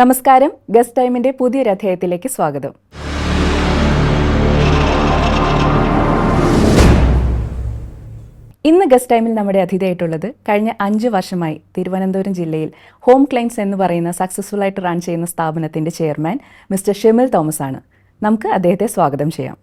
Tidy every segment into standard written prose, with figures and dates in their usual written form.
നമസ്കാരം. ഗസ്റ്റ് ടൈമിന്റെ പുതിയൊരു അധ്യായത്തിലേക്ക് സ്വാഗതം. ഇന്ന് ഗസ്റ്റ് ടൈമിൽ നമ്മുടെ അതിഥിയായിട്ടുള്ളത് കഴിഞ്ഞ 5 വർഷമായി തിരുവനന്തപുരം ജില്ലയിൽ ഹോം ക്ലൈൻസ് എന്ന് പറയുന്ന സക്സസ്ഫുൾ ആയിട്ട് റൺ ചെയ്യുന്ന സ്ഥാപനത്തിന്റെ ചെയർമാൻ മിസ്റ്റർ ഷിമിൽ തോമസ് ആണ്. നമുക്ക് അദ്ദേഹത്തെ സ്വാഗതം ചെയ്യാം.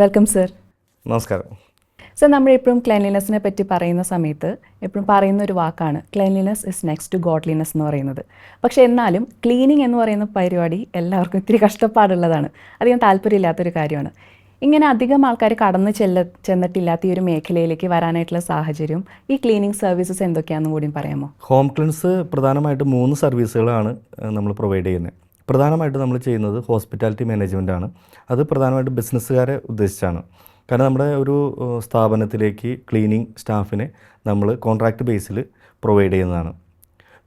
Welcome sir. നമസ്കാരം സർ. നമ്മളെപ്പോഴും ക്ലീൻലിനെസ്സിനെ പറ്റി പറയുന്ന സമയത്ത് എപ്പോഴും പറയുന്ന ഒരു വാക്കാണ് cleanliness is next to godliness എന്ന് പറയുന്നത്. പക്ഷേ എന്നാലും ക്ലീനിങ് എന്ന് പറയുന്ന പരിപാടി എല്ലാവർക്കും ഇത്തിരി കഷ്ടപ്പാടുള്ളതാണ്, അധികം താല്പര്യമില്ലാത്തൊരു കാര്യമാണ്. ഇങ്ങനെ അധികം ആൾക്കാർ കടന്നു ചെന്നിട്ടില്ലാത്ത ഈ ഒരു മേഖലയിലേക്ക് വരാനായിട്ടുള്ള സാഹചര്യം, ഈ ക്ലീനിങ് സർവീസസ് എന്തൊക്കെയാണെന്നും കൂടി പറയാമോ? ഹോം ക്ലീൻസ് പ്രധാനമായിട്ട് 3 സർവീസുകളാണ് നമ്മൾ പ്രൊവൈഡ് ചെയ്യുന്നത്. പ്രധാനമായിട്ട് നമ്മൾ ചെയ്യുന്നത് ഹോസ്പിറ്റാലിറ്റി മാനേജ്മെൻ്റ് ആണ്. അത് പ്രധാനമായിട്ട് ബിസിനസ്സുകാരെ ഉദ്ദേശിച്ചാണ്. കാരണം നമ്മുടെ ഒരു സ്ഥാപനത്തിലേക്ക് ക്ലീനിങ് സ്റ്റാഫിനെ നമ്മൾ കോൺട്രാക്റ്റ് ബേസിൽ പ്രൊവൈഡ് ചെയ്യുന്നതാണ്.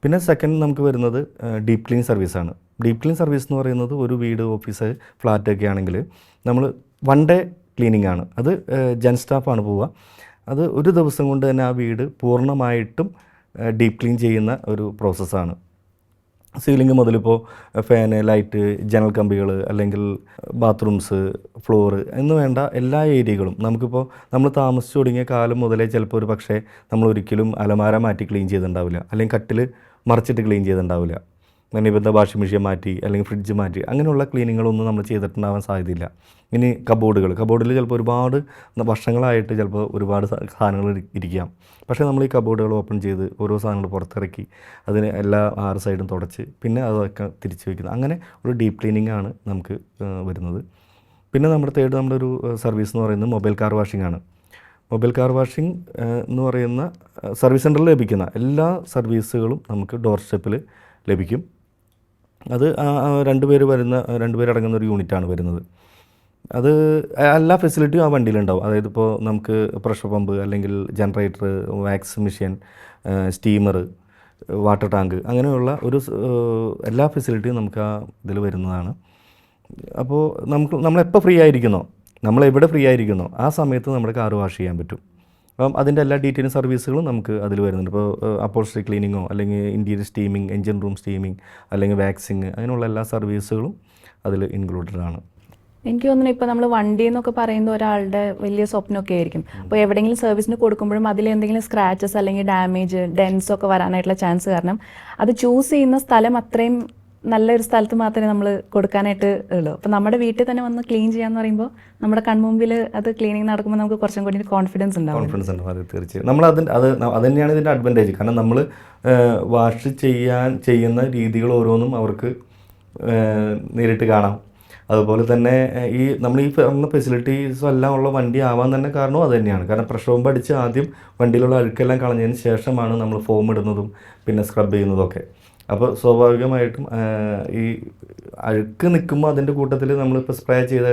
പിന്നെ സെക്കൻഡ് നമുക്ക് വരുന്നത് ഡീപ്പ് ക്ലീൻ സർവീസാണ്. ഡീപ്പ് ക്ലീൻ സർവീസ് എന്ന് പറയുന്നത് ഒരു വീട്, ഓഫീസ്, ഫ്ലാറ്റൊക്കെ ആണെങ്കിൽ നമ്മൾ 1 ഡേ ക്ലീനിങ് ആണ്. അത് ജെൻ സ്റ്റാഫാണ് പോവുക. അത് ഒരു ദിവസം കൊണ്ട് തന്നെ ആ വീട് പൂർണ്ണമായിട്ടും ഡീപ്പ് ക്ലീൻ ചെയ്യുന്ന ഒരു പ്രോസസ്സാണ്. സീലിംഗ് മുതലിപ്പോൾ ഫാന്, ലൈറ്റ്, ജനൽ കമ്പികൾ, അല്ലെങ്കിൽ ബാത്റൂംസ്, ഫ്ലോറ് എന്ന് വേണ്ട എല്ലാ ഏരിയകളും നമുക്കിപ്പോൾ നമ്മൾ താമസിച്ചു തുടങ്ങിയ കാലം മുതലേ ചിലപ്പോൾ ഒരു പക്ഷേ നമ്മൾ ഒരിക്കലും അലമാര മാറ്റി ക്ലീൻ ചെയ്തിട്ടുണ്ടാവില്ല, അല്ലെങ്കിൽ കട്ടിൽ മറിച്ചിട്ട് ക്ലീൻ ചെയ്തിട്ടുണ്ടാവില്ല, നിബന്ധ വാഷിംഗ് മെഷീൻ മാറ്റി അല്ലെങ്കിൽ ഫ്രിഡ്ജ് മാറ്റി അങ്ങനെയുള്ള ക്ലീനിങ്ങുകളൊന്നും നമ്മൾ ചെയ്തിട്ടുണ്ടാവാൻ സാധ്യതയില്ല. ഇനി കബോർഡിൽ ചിലപ്പോൾ ഒരുപാട് വർഷങ്ങളായിട്ട് ചിലപ്പോൾ ഒരുപാട് സാധനങ്ങൾ ഇരിക്കാം. പക്ഷേ നമ്മൾ ഈ കബോർഡുകൾ ഓപ്പൺ ചെയ്ത് ഓരോ സാധനങ്ങൾ പുറത്തിറക്കി അതിന് എല്ലാ 6 സൈഡും തുടച്ച് പിന്നെ അതൊക്കെ തിരിച്ച് വയ്ക്കുന്നത്, അങ്ങനെ ഒരു ഡീപ്പ് ക്ലീനിങ് ആണ് നമുക്ക് വരുന്നത്. പിന്നെ നമ്മുടെ ഒരു സർവീസ് എന്ന് പറയുന്നത് മൊബൈൽ കാർ വാഷിംഗ് ആണ്. മൊബൈൽ കാർ വാഷിംഗ് എന്ന് പറയുന്ന സർവീസ് സെൻറ്ററിൽ ലഭിക്കുന്ന എല്ലാ സർവീസുകളും നമുക്ക് ഡോർ സ്റ്റെപ്പിൽ ലഭിക്കും. അത് 2 പേരടങ്ങുന്ന ഒരു യൂണിറ്റാണ് വരുന്നത്. അത് എല്ലാ ഫെസിലിറ്റിയും ആ വണ്ടിയിലുണ്ടാവും. അതായത് ഇപ്പോൾ നമുക്ക് പ്രഷർ പമ്പ്, അല്ലെങ്കിൽ generator, wax machine, steamer, water tank, അങ്ങനെയുള്ള ഒരു എല്ലാ ഫെസിലിറ്റിയും നമുക്ക് ആ ഇതിൽ വരുന്നതാണ്. അപ്പോൾ നമ്മളെപ്പോൾ ഫ്രീ ആയിരിക്കുന്നോ, നമ്മളെവിടെ ഫ്രീ ആയിരിക്കുന്നോ ആ സമയത്ത് നമ്മുടെ കാർ വാഷ് ചെയ്യാൻ പറ്റും. അപ്പം അതിൻ്റെ എല്ലാ ഡീറ്റെയിലും സർവീസുകളും നമുക്ക് അതിൽ വരുന്നുണ്ട്. ഇപ്പോൾ അപ്പോൾസ്ട്രി ക്ലീനിങ്ങോ, അല്ലെങ്കിൽ interior steaming, engine room steaming, അല്ലെങ്കിൽ വാക്സിങ്, അങ്ങനെയുള്ള എല്ലാ സർവീസുകളും അതിൽ ഇൻക്ലൂഡഡ് ആണ്. എനിക്ക് തോന്നുന്നു ഇപ്പോൾ നമ്മൾ വണ്ടി എന്നൊക്കെ പറയുന്ന ഒരാളുടെ വലിയ സ്വപ്നമൊക്കെ ആയിരിക്കും. അപ്പോൾ എവിടെയെങ്കിലും സർവീസിന് കൊടുക്കുമ്പോഴും അതിലെന്തെങ്കിലും സ്ക്രാച്ചസ് അല്ലെങ്കിൽ ഡാമേജ്, ഡെൻസ് ഒക്കെ വരാനായിട്ടുള്ള ചാൻസ് കാരണം അത് ചൂസ് ചെയ്യുന്ന സ്ഥലം അത്രയും നല്ലൊരു സ്ഥലത്ത് മാത്രമേ നമ്മൾ കൊടുക്കാനായിട്ട് ഉള്ളൂ. അപ്പോൾ നമ്മുടെ വീട്ടിൽ തന്നെ വന്ന് ക്ലീൻ ചെയ്യാന്ന് പറയുമ്പോൾ നമ്മുടെ കൺമുമ്പിൽ അത് ക്ലീനിങ് നടക്കുമ്പോൾ നമുക്ക് കുറച്ചും കൂടി കോൺഫിഡൻസ് ഉണ്ടാവും. അത് തീർച്ചയായും നമ്മൾ അത് തന്നെയാണ് ഇതിൻ്റെ അഡ്വാൻറ്റേജ്. കാരണം നമ്മൾ വാഷ് ചെയ്യുന്ന രീതികൾ ഓരോന്നും അവർക്ക് നേരിട്ട് കാണാം. അതുപോലെ തന്നെ നമ്മൾ ഈ പറഞ്ഞ ഫെസിലിറ്റീസും എല്ലാം ഉള്ള വണ്ടി ആവാൻ തന്നെ കാരണവും അത് തന്നെയാണ്. കാരണം പ്രഷർ പമ്പ് അടിച്ച് ആദ്യം വണ്ടിയിലുള്ള അഴുക്കെല്ലാം കളഞ്ഞതിന് ശേഷമാണ് നമ്മൾ ഫോം ഇടുന്നതും പിന്നെ സ്ക്രബ് ചെയ്യുന്നതൊക്കെ. അപ്പോൾ സ്വാഭാവികമായിട്ടും ഈ അഴുക്ക് നിൽക്കുമ്പോൾ അതിൻ്റെ കൂട്ടത്തിൽ നമ്മളിപ്പോൾ സ്പ്രേ ചെയ്ത്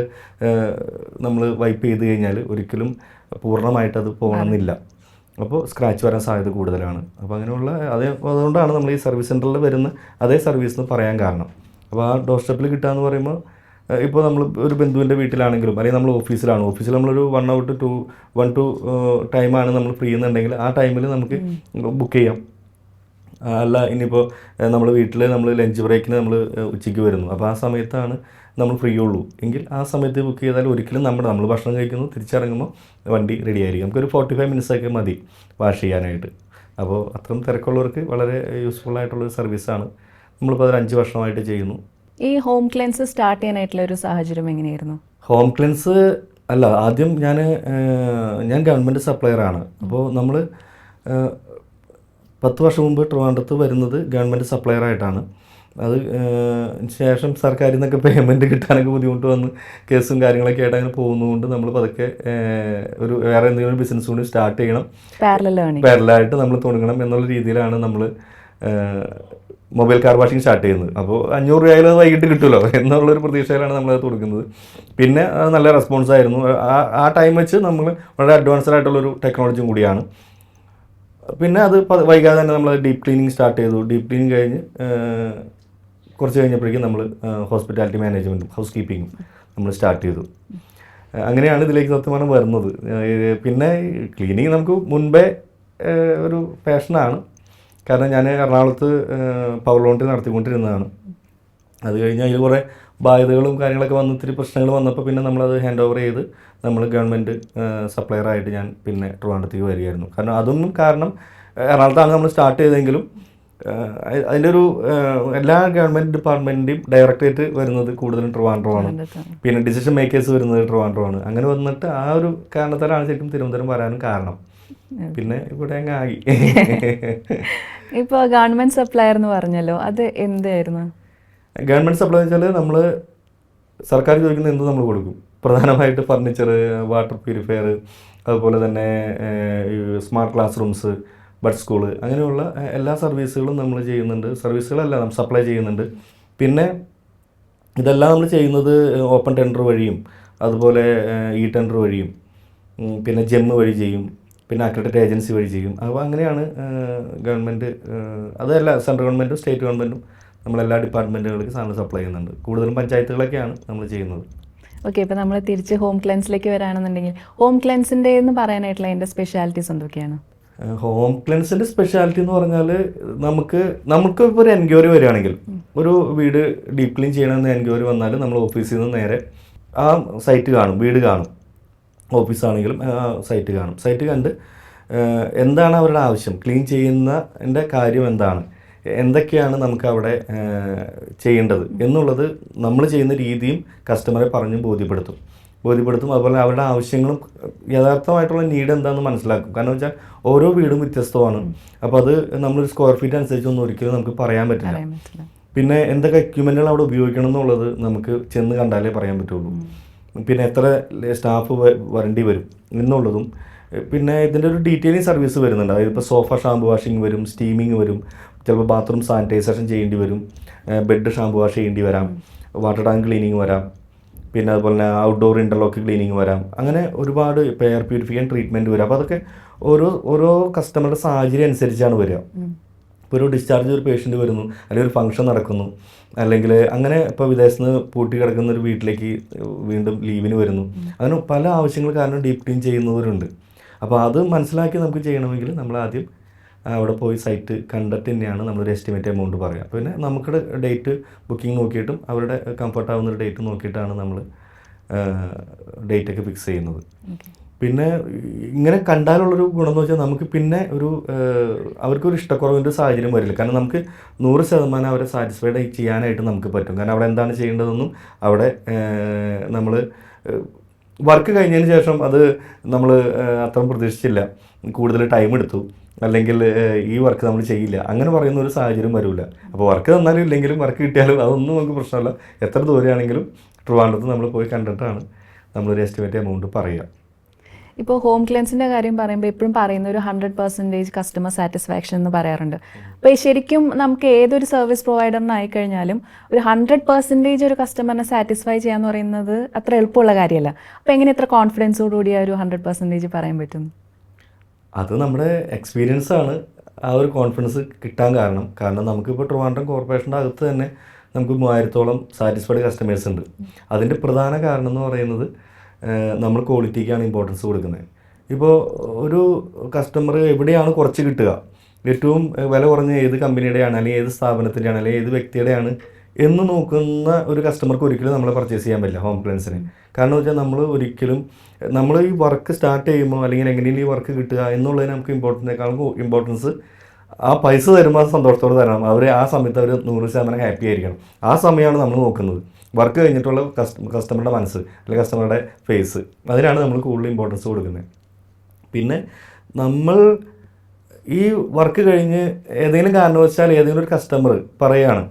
നമ്മൾ വൈപ്പ് ചെയ്ത് കഴിഞ്ഞാൽ ഒരിക്കലും പൂർണ്ണമായിട്ടത് പോകണമെന്നില്ല. അപ്പോൾ സ്ക്രാച്ച് വരാൻ സാധ്യത കൂടുതലാണ്. അപ്പോൾ അങ്ങനെയുള്ള അതുകൊണ്ടാണ് നമ്മൾ ഈ സർവീസ് സെൻറ്ററിൽ വരുന്ന അതേ സർവീസ് എന്ന് പറയാൻ കാരണം. അപ്പോൾ ആ ഡോർ സ്റ്റെപ്പിൽ കിട്ടുകയെന്ന് പറയുമ്പോൾ ഇപ്പോൾ നമ്മൾ ഒരു ബന്ധുവിൻ്റെ വീട്ടിലാണെങ്കിലും അല്ലെങ്കിൽ നമ്മൾ ഓഫീസിൽ നമ്മളൊരു 1 to 2 ടൈമാണ് നമ്മൾ ഫ്രീ എന്നുണ്ടെങ്കിൽ ആ ടൈമിൽ നമുക്ക് ബുക്ക് ചെയ്യാം. അല്ല ഇനിയിപ്പോൾ നമ്മൾ വീട്ടിൽ ലഞ്ച് ബ്രേക്കിന് നമ്മൾ ഉച്ചയ്ക്ക് വരുന്നു, അപ്പോൾ ആ സമയത്താണ് നമ്മൾ ഫ്രീ ഉള്ളൂ എങ്കിൽ ആ സമയത്ത് ബുക്ക് ചെയ്താൽ ഒരിക്കലും നമ്മൾ ഭക്ഷണം കഴിക്കുന്നു തിരിച്ചിറങ്ങുമ്പോൾ വണ്ടി റെഡി ആയിരിക്കും. നമുക്കൊരു 45 മിനിറ്റ്സൊക്കെ മതി വാഷ് ചെയ്യാനായിട്ട്. അപ്പോൾ അത്രയും തിരക്കുള്ളവർക്ക് വളരെ യൂസ്ഫുൾ ആയിട്ടുള്ളൊരു സർവീസാണ്. നമ്മളിപ്പോൾ അത് 5 വർഷമായിട്ട് ചെയ്യുന്നു. ഈ ഹോം ക്ലീൻസ് സ്റ്റാർട്ട് ചെയ്യാനായിട്ടുള്ള ഒരു സാഹചര്യം എങ്ങനെയായിരുന്നു? ഹോം ക്ലീൻസ് ആദ്യം ഞാൻ ഗവൺമെൻറ് സപ്ലയറാണ്. അപ്പോൾ നമ്മൾ 10 വർഷം മുമ്പ് ട്രിവാൻഡ്രത്ത് വരുന്നത് ഗവൺമെൻറ് സപ്ലയറായിട്ടാണ്. അത് ശേഷം സർക്കാരിൽ നിന്നൊക്കെ പേയ്മെൻറ്റ് കിട്ടാനൊക്കെ ബുദ്ധിമുട്ട് വന്ന് കേസും കാര്യങ്ങളൊക്കെ ആയിട്ട് അങ്ങനെ പോകുന്നതുകൊണ്ട് നമ്മൾ പതുക്കെ വേറെ എന്തെങ്കിലും ബിസിനസ് കൂടി സ്റ്റാർട്ട് ചെയ്യണം, പാരലായിട്ട് നമ്മൾ തുടങ്ങണം എന്നുള്ള രീതിയിലാണ് നമ്മൾ മൊബൈൽ കാർ വാഷിംഗ് സ്റ്റാർട്ട് ചെയ്യുന്നത്. അപ്പോൾ 500 രൂപയിൽ വൈകിട്ട് കിട്ടുമല്ലോ എന്നുള്ളൊരു പ്രതീക്ഷയിലാണ് നമ്മളത് തുടങ്ങുന്നത്. പിന്നെ നല്ല റെസ്പോൺസ് ആയിരുന്നു. ആ ടൈം വെച്ച് നമ്മൾ വളരെ അഡ്വാൻസ്ഡ് ആയിട്ടുള്ളൊരു ടെക്നോളജിയും കൂടിയാണ്. പിന്നെ അത് വൈകാതെ തന്നെ നമ്മൾ ഡീപ്പ് ക്ലീനിങ് സ്റ്റാർട്ട് ചെയ്തു. ഡീപ്പ് ക്ലീനിങ് കഴിഞ്ഞ് കുറച്ച് കഴിഞ്ഞപ്പോഴേക്കും നമ്മൾ ഹോസ്പിറ്റാലിറ്റി മാനേജ്മെൻറ്റും ഹൗസ് കീപ്പിങ്ങും നമ്മൾ സ്റ്റാർട്ട് ചെയ്തു. അങ്ങനെയാണ് ഇതിലേക്ക് സത്യമാണ് വരുന്നത്. പിന്നെ ക്ലീനിങ് നമുക്ക് മുൻപേ ഒരു പാഷനാണ്. കാരണം ഞാൻ എറണാകുളത്ത് പവർ ലോണ്ടറി നടത്തിക്കൊണ്ടിരുന്നതാണ്. അത് കഴിഞ്ഞ് അതിൽ കുറേ ബാധ്യതകളും കാര്യങ്ങളൊക്കെ വന്ന് ഇത്തിരി പ്രശ്നങ്ങൾ വന്നപ്പോൾ പിന്നെ നമ്മളത് ഹാൻഡ് ഓവർ ചെയ്ത് നമ്മൾ ഗവൺമെൻറ് സപ്ലയറായിട്ട് ഞാൻ പിന്നെ ട്രിവാൻഡ്രത്തേക്ക് വരികയായിരുന്നു. കാരണം അതൊന്നും കാരണം എറണാകുളത്താണ് നമ്മൾ സ്റ്റാർട്ട് ചെയ്തെങ്കിലും അതിൻ്റെ ഒരു എല്ലാ ഗവൺമെൻറ് ഡിപ്പാർട്ട്മെൻറ്റിൻ്റെയും ഡയറക്ടറേറ്റ് വരുന്നത് കൂടുതലും ട്രിവാൻഡ്രമാണ്. പിന്നെ ഡിസിഷൻ മേക്കേഴ്സ് വരുന്നത് ട്രിവാൻഡ്രമാണ്. അങ്ങനെ വന്നിട്ട് ആ ഒരു കാരണത്താലാണ് ശരിക്കും തിരുവനന്തപുരം വരാനും കാരണം. പിന്നെ ഇവിടെ അങ്ങ് ആയി. ഇപ്പോൾ ഗവൺമെൻറ് സപ്ലയർ എന്ന് പറഞ്ഞല്ലോ, അത് എന്തായിരുന്നു? ഗവൺമെൻറ് സപ്ലൈ വെച്ചാൽ നമ്മൾ സർക്കാർ ചോദിക്കുന്ന എന്ത് നമ്മൾ കൊടുക്കും. പ്രധാനമായിട്ട് ഫർണിച്ചർ, വാട്ടർ പ്യൂരിഫയർ, അതുപോലെ തന്നെ smart class rooms, bud school, അങ്ങനെയുള്ള എല്ലാ സർവീസുകളും നമ്മൾ ചെയ്യുന്നുണ്ട്. സർവീസുകളെല്ലാം നമ്മൾ സപ്ലൈ ചെയ്യുന്നുണ്ട്. പിന്നെ ഇതെല്ലാം നമ്മൾ ചെയ്യുന്നത് ഓപ്പൺ ടെൻഡർ വഴിയും അതുപോലെ ഇ ടെൻഡർ വഴിയും പിന്നെ ജെം വഴി ചെയ്യും, പിന്നെ അക്രഡിറ്റഡ് ഏജൻസി വഴി ചെയ്യും. അപ്പോൾ അങ്ങനെയാണ് ഗവൺമെൻറ്, അതല്ല സെൻട്രൽ ഗവൺമെൻറ്റും സ്റ്റേറ്റ് ഗവൺമെൻറ്റും നമ്മളെല്ലാ ഡിപ്പാർട്ട്മെൻറ്റുകൾക്ക് സാധനം സപ്ലൈ ചെയ്യുന്നുണ്ട്. കൂടുതലും പഞ്ചായത്തുകളൊക്കെയാണ് നമ്മൾ ചെയ്യുന്നത്. ഓക്കെ, ഇപ്പോൾ നമ്മൾ തിരിച്ച് ഹോം ക്ലെൻസിലേക്ക് വരാണെന്നുണ്ടെങ്കിൽ ഹോം ക്ലെൻസിൻ്റെ എന്ന് പറയാനായിട്ടുള്ള അതിൻ്റെ സ്പെഷ്യാലിറ്റീസ് എന്തൊക്കെയാണ്? ഹോം ക്ലെൻസിൻ്റെ സ്പെഷ്യാലിറ്റി എന്ന് പറഞ്ഞാൽ നമുക്കിപ്പോൾ ഒരു എൻക്വയറി വരികയാണെങ്കിൽ, ഒരു വീട് ഡീപ്പ് ക്ലീൻ ചെയ്യണമെന്ന് എൻക്വയറി വന്നാൽ നമ്മൾ ഓഫീസിൽ നിന്ന് നേരെ ആ സൈറ്റ് കാണും, വീട് കാണും. ഓഫീസാണെങ്കിലും സൈറ്റ് കാണും. സൈറ്റ് കണ്ട് എന്താണ് അവരുടെ ആവശ്യം, ക്ലീൻ ചെയ്യുന്നതിൻ്റെ കാര്യം എന്താണ്, എന്തൊക്കെയാണ് നമുക്ക് അവിടെ ചെയ്യേണ്ടത് എന്നുള്ളത് നമ്മൾ ചെയ്യുന്ന രീതിയും കസ്റ്റമറെ പറഞ്ഞ് ബോധ്യപ്പെടുത്തും. അതുപോലെ അവരുടെ ആവശ്യങ്ങളും യഥാർത്ഥമായിട്ടുള്ള നീഡ് എന്താണെന്ന് മനസ്സിലാക്കും. കാരണം വെച്ചാൽ ഓരോ വീടും വ്യത്യസ്തമാണ്. അപ്പോൾ അത് നമ്മളൊരു സ്ക്വയർ ഫീറ്റ് അനുസരിച്ചൊന്നും ഒരിക്കലും നമുക്ക് പറയാൻ പറ്റില്ല. പിന്നെ എന്തൊക്കെ എക്യുപ്മെൻറ്റുകൾ അവിടെ ഉപയോഗിക്കണം എന്നുള്ളത് നമുക്ക് ചെന്ന് കണ്ടാലേ പറയാൻ പറ്റുള്ളൂ. പിന്നെ എത്ര സ്റ്റാഫ് വരേണ്ടി വരും എന്നുള്ളതും, പിന്നെ ഇതിൻ്റെ ഒരു ഡീറ്റെയിലിംഗ് സർവീസ് വരുന്നുണ്ട്. അതായത് ഇപ്പോൾ സോഫ ഷാമ്പു വാഷിംഗ് വരും, സ്റ്റീമിങ് വരും, ചിലപ്പോൾ ബാത്റൂം സാനിറ്റൈസേഷൻ ചെയ്യേണ്ടി വരും, ബെഡ് ഷാമ്പു വാഷ് ചെയ്യേണ്ടി വരാം, വാട്ടർ ടാങ്ക് ക്ലീനിങ് വരാം, പിന്നെ അതുപോലെ തന്നെ ഔട്ട്ഡോർ ഇൻ്റർലോക്ക് ക്ലീനിങ് വരാം. അങ്ങനെ ഒരുപാട് എയർ പ്യൂരിഫിക്കേഷൻ ട്രീറ്റ്മെൻറ്റ് വരും. അപ്പോൾ അതൊക്കെ ഓരോ കസ്റ്റമറുടെ സാഹചര്യം അനുസരിച്ചാണ് വരിക. ഇപ്പോൾ ഒരു ഡിസ്ചാർജ് ഒരു പേഷ്യൻ്റ് വരുന്നു, അല്ലെങ്കിൽ ഒരു ഫംഗ്ഷൻ നടക്കുന്നു, അല്ലെങ്കിൽ അങ്ങനെ ഇപ്പോൾ വിദേശത്ത് നിന്ന് പൂട്ടി കിടക്കുന്ന ഒരു വീട്ടിലേക്ക് വീണ്ടും ലീവിന് വരുന്നു, അങ്ങനെ പല ആവശ്യങ്ങൾ കാരണം ഡീപ്പ് ക്ലീൻ ചെയ്യുന്നവരുണ്ട്. അപ്പോൾ അത് മനസ്സിലാക്കി നമുക്ക് ചെയ്യണമെങ്കിൽ നമ്മൾ ആദ്യം അവിടെ പോയി സൈറ്റ് കണ്ടിട്ട് തന്നെയാണ് നമ്മളൊരു എസ്റ്റിമേറ്റ് എമൗണ്ട് പറയുക. പിന്നെ നമുക്കുടെ ഡേറ്റ് ബുക്കിംഗ് നോക്കിയിട്ടും അവരുടെ കംഫർട്ട് ആവുന്ന ഒരു ഡേറ്റ് നോക്കിയിട്ടാണ് നമ്മൾ ഡേറ്റൊക്കെ ഫിക്സ് ചെയ്യുന്നത്. പിന്നെ ഇങ്ങനെ കണ്ടാലുള്ളൊരു ഗുണമെന്ന് വെച്ചാൽ നമുക്ക് പിന്നെ അവർക്കൊരു ഇഷ്ടക്കുറവിൻ്റെ സാഹചര്യം വരില്ല. കാരണം നമുക്ക് 100% അവരെ സാറ്റിസ്ഫൈഡ് ചെയ്യാനായിട്ട് നമുക്ക് പറ്റും. കാരണം അവിടെ എന്താണ് ചെയ്യേണ്ടതെന്നും അവിടെ നമ്മൾ വർക്ക് കഴിഞ്ഞതിന് ശേഷം അത് നമ്മൾ അത്രയും പ്രതീക്ഷിച്ചില്ല, കൂടുതൽ ടൈം എടുത്തു, അല്ലെങ്കിൽ ഈ വർക്ക് നമ്മൾ ചെയ്യില്ല, അങ്ങനെ പറയുന്ന ഒരു സാഹചര്യം വരില്ല. അപ്പോൾ വർക്ക് തന്നാലും ഇല്ലെങ്കിലും വർക്ക് കിട്ടിയാലും അതൊന്നും നമുക്ക് പ്രശ്നമല്ല. എത്ര ദൂരെയാണെങ്കിലും ട്രിവാൻഡ്രത്ത് നമ്മൾ പോയി കണ്ടിട്ടാണ് നമ്മളൊരു എസ്റ്റിമേറ്റ് എമൗണ്ട് പറയുക. ഇപ്പോൾ ഹോം ക്ലെൻസിൻ്റെ കാര്യം പറയുമ്പോൾ എപ്പോഴും പറയുന്ന ഒരു 100% കസ്റ്റമർ സാറ്റിസ്ഫാക്ഷൻ എന്ന് പറയാറുണ്ട്. അപ്പോൾ ശരിക്കും നമുക്ക് ഏതൊരു സർവീസ് പ്രൊവൈഡറിനായി കഴിഞ്ഞാലും ഒരു 100% ഒരു കസ്റ്റമറിനെ സാറ്റിസ്ഫൈ ചെയ്യാന്ന് പറയുന്നത് അത്ര എളുപ്പമുള്ള കാര്യമല്ല. അപ്പോൾ എങ്ങനെ ഇത്ര കോൺഫിഡൻസോടുകൂടി ആ ഒരു 100% പറയാൻ പറ്റും? അത് നമ്മുടെ എക്സ്പീരിയൻസ് ആണ് ആ ഒരു കോൺഫിഡൻസ് കിട്ടാൻ കാരണം നമുക്കിപ്പോൾ ട്രിവാൻഡ്രം കോർപ്പറേഷൻ്റെ അകത്ത് തന്നെ നമുക്ക് 3000-ഓളം സാറ്റിസ്ഫൈഡ് കസ്റ്റമേഴ്സ് ഉണ്ട്. അതിൻ്റെ പ്രധാന കാരണം എന്ന് പറയുന്നത് നമ്മൾ ക്വാളിറ്റിക്കാണ് ഇമ്പോർട്ടൻസ് കൊടുക്കുന്നത്. ഇപ്പോൾ ഒരു കസ്റ്റമർ എവിടെയാണ് കുറച്ച് കിട്ടുക, ഏറ്റവും വില കുറഞ്ഞ ഏത് കമ്പനിയുടെയാണ്, അല്ലെങ്കിൽ ഏത് സ്ഥാപനത്തിൻ്റെയാണ്, അല്ലെങ്കിൽ ഏത് വ്യക്തിയുടെയാണ് എന്ന് നോക്കുന്ന ഒരു കസ്റ്റമർക്ക് ഒരിക്കലും നമ്മളെ പർച്ചേസ് ചെയ്യാൻ പറ്റില്ല ഹോം ക്ലെൻസിന്. കാരണം വെച്ചാൽ നമ്മൾ ഈ വർക്ക് സ്റ്റാർട്ട് ചെയ്യുമ്പോൾ അല്ലെങ്കിൽ എങ്ങനെയും ഈ വർക്ക് കിട്ടുക എന്നുള്ളതിന് നമുക്ക് ഇമ്പോർട്ടൻസ് ആ പൈസ തരുമ്പോൾ അത് സന്തോഷത്തോടെ തരണം. ആ സമയത്ത് അവർ 100% ഹാപ്പി ആയിരിക്കണം. ആ സമയമാണ് നമ്മൾ നോക്കുന്നത്. വർക്ക് കഴിഞ്ഞിട്ടുള്ള കസ്റ്റമറുടെ മനസ്സ് അല്ലെങ്കിൽ കസ്റ്റമറുടെ ഫേസ്, അതിനാണ് നമ്മൾ കൂടുതൽ ഇമ്പോർട്ടൻസ് കൊടുക്കുന്നത്. പിന്നെ നമ്മൾ ഈ വർക്ക് കഴിഞ്ഞ് ഏതെങ്കിലും കാരണവശാൽ ഏതെങ്കിലും ഒരു കസ്റ്റമർ പറയുകയാണ്